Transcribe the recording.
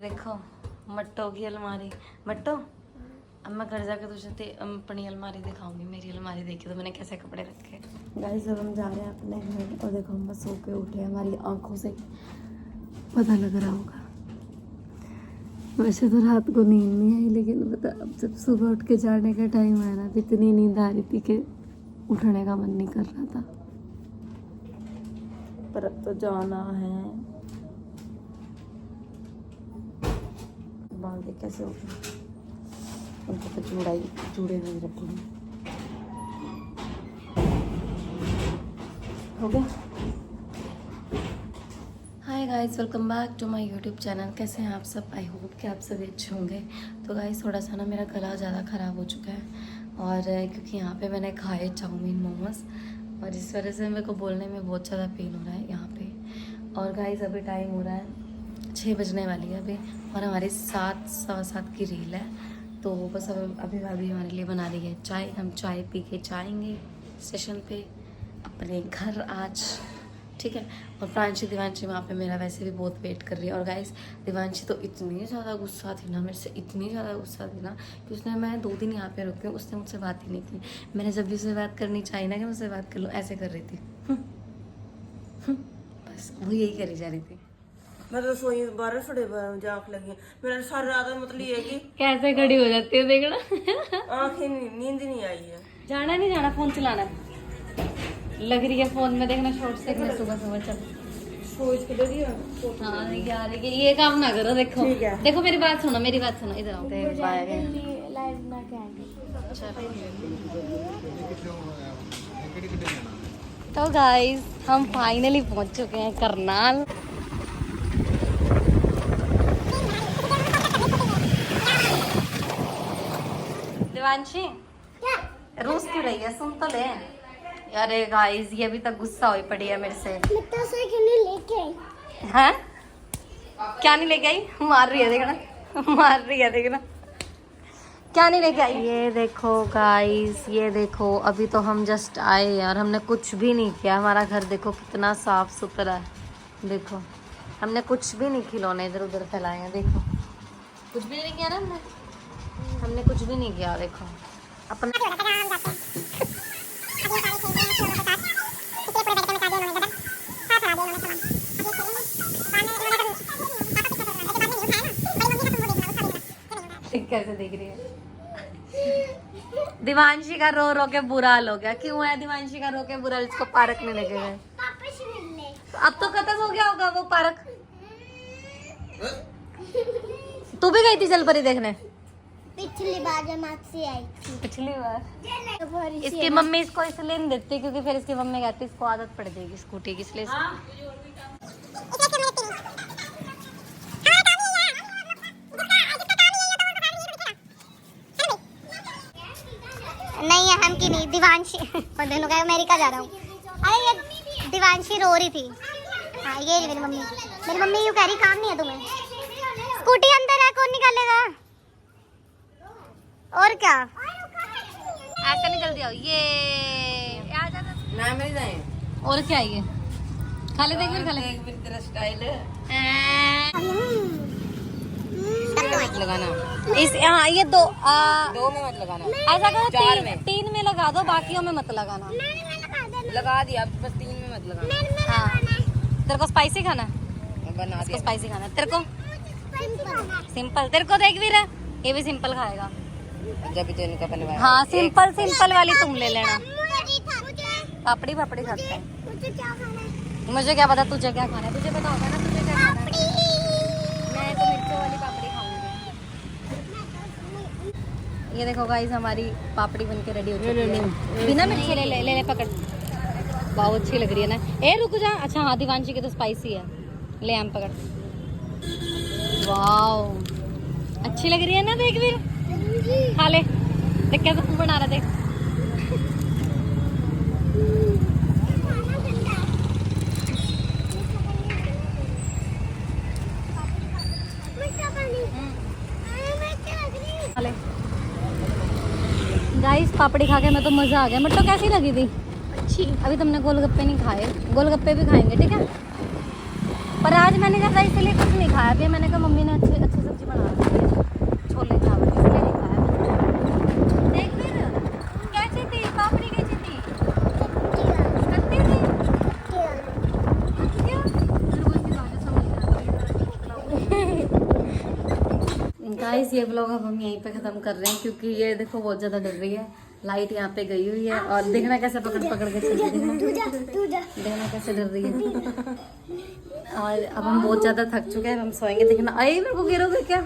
देखो मट्टो की अलमारी। मट्टो अब मैं घर जाकर तुझे अपनी अलमारी दिखाऊंगी। मेरी अलमारी देखी तो मैंने कैसे कपड़े रखे। गाइस अब हम जा रहे हैं अपने घर और देखो हम बस सो के उठे हैं। हमारी आंखों से पता लग रहा होगा। वैसे तो रात को नींद नहीं आई, लेकिन पता अब जब सुबह उठ के जाने का टाइम आया ना तो इतनी नींद आ रही थी कि उठने का मन नहीं कर रहा था। पर अब तो जाना है। बांधे कैसे हो गए उनको तो चूड़े नहीं रखेंगे। हो गया। Hi guys, welcome back to my YouTube channel. कैसे हैं आप सब? आई होप कि आप सभी अच्छे होंगे। तो गाइस थोड़ा सा ना मेरा गला ज़्यादा ख़राब हो चुका है और क्योंकि यहाँ पे मैंने खाए चाउमीन मोमोज और इस वजह से मेरे को बोलने में बहुत ज़्यादा पेन हो रहा है यहाँ पे। और गाइस अभी टाइम हो रहा है 6 बजने वाली है अभी और हमारी 7:15 की रील है। तो बस अब अभी भाभी हमारे लिए बना रही है चाय। हम चाय पी के जाएंगे स्टेशन पे अपने घर आज, ठीक है। और प्रांशी दिवांशी वहाँ पे मेरा वैसे भी बहुत वेट कर रही है। और गाइस दिवांशी तो इतनी ज़्यादा गुस्सा थी ना मेरे से, इतनी ज़्यादा गुस्सा थी ना कि उसने, मैं 2 दिन यहाँ पे रुकी हूँ, उसने मुझसे बात ही नहीं की। मैंने जब भी उससे बात करनी चाहिए ना कि मुझसे बात कर लो, ऐसे कर रही थी। बस वो यही करी जा रही थी। मैं तो सोई 12 बजे आँख लगी। मेरा सारी रात मतलब ये है कि कैसे खड़ी हो जाती है देखना। आँखें नींद नहीं आई है। जाना नहीं जाना, फोन चलाना लग रही है फोन में देखना शॉर्ट्स देखना सुबह सुबह। चल सोच के डरी है। हाँ यार ये काम ना करो। देखो ठीक है। देखो मेरी बात सुनो, मेरी बात सुनो, इधर आओ। तो गाइस हम फाइनली पहुंच चुके हैं करनाल। दिवांशी रूस क्यों रही है? सुन तो ले। अरे गाइस ये अभी तक गुस्सा हुई पड़ी है मेरे से। हैं? क्या नहीं लेके आई? मार रही है देखना, मार रही है देखना। क्या नहीं लेके आई? ये देखो गाइस, ये देखो अभी तो हम जस्ट आए यार, हमने कुछ भी नहीं किया। हमारा घर देखो कितना साफ सुथरा है। देखो हमने कुछ भी नहीं खिलौने इधर उधर फैलाए हैं। देखो कुछ भी नहीं किया ना हमने कुछ भी नहीं किया। देखो अपना कैसे देख रही है। दिवांशी का रो रो के बुरा हाल हो गया। क्यों है दिवांशी का रो के बुरा? इसको पार्क में लेके गए। अब तो खत्म हो गया होगा वो पार्क। तू भी गई थी जल परी देखने? पिछली बार जब मासी आई थी। पिछली बार इसकी मम्मी इसको इसलिए नहीं देती क्योंकि फिर इसकी मम्मी कहती इसको आदत पड़ जाएगी स्कूटी की, इसलिए नहीं है हम की नहीं। दिवांशी और दोनों का अमेरिका जा रहा हूँ। अरे ये दिवांशी रो रही थी। हाँ ये मेरी मम्मी यूँ कह रही काम नहीं है तुम्हें। स्कूटी अंदर है, कौन निकालेगा? और क्या ऐसा नहीं जल्दी आओ। ये आ जाता ना मेरी जाए। और क्या ये खा ले, देख खा ले। मेरी तेरा स्टाइल है। मत लगाना इस हाँ ये 2 में मत लगाना। ऐसा करो 4 में। 3 में लगा दो, बाकियों में मत लगाना। लगा दिया बस 3 में मत लगाना। हाँ तेरे को स्पाइसी खाना? बना इसको स्पाइसी खाना। तेरे को सिंपल? तेरे को देख भी रहा, ये भी सिंपल खाएगा। जब भी तो इनका बनवाया। हाँ सिंपल सिंपल वाली तुम ले लेना। पापड़ी पापड़ी खाते हैं। मुझे क्या पता तुझे क्या खाना है? तुझे पता होगा ना तुझे क्या खाना है। मैं तो मिर्चों वाली पापड़ी खाऊंगी। ये देखो गाइस हमारी पापड़ी बनके रेडी हो चुकी है। बिना मिर्ची ले ले ले पकड़। बहुत अच्छी लग रही है ना। ए रुक जा। अच्छा हाँ दिवांशी की तो स्पाइसी है। ले हम पकड़। वाओ अच्छी लग रही है ना। देख भी खा ले, देख कैसे तू बना रहा। देख गाइस पापड़ी खा के मैं तो मजा आ गया। मट्टो कैसी लगी थी? अच्छी। अभी तुमने गोलगप्पे नहीं खाए, गोलगप्पे भी खाएंगे, ठीक है। पर आज मैंने ज़्यादा इसलिए कुछ नहीं खाया भी, मैंने कहा मम्मी ने अच्छी अच्छी सब्जी बना दी है, छोले चावल, इसलिए नहीं खाया। देख फिर कैसी थी पापड़ी, कैसी थी? कत्ती थी? क्यों? गाइस ये व्लॉग अब हम यहीं पे ख़त्म कर रहे हैं, क्योंकि ये देखो बहुत ज़्यादा डर रही है। लाइट यहाँ पे गई हुई है और देखना कैसे पकड़ पकड़ के चल रही है, देखना कैसे डर रही है। और अब हम बहुत ज़्यादा थक चुके हैं, हम सोएंगे। देखना, अरे मेरे को गिरोगे क्या?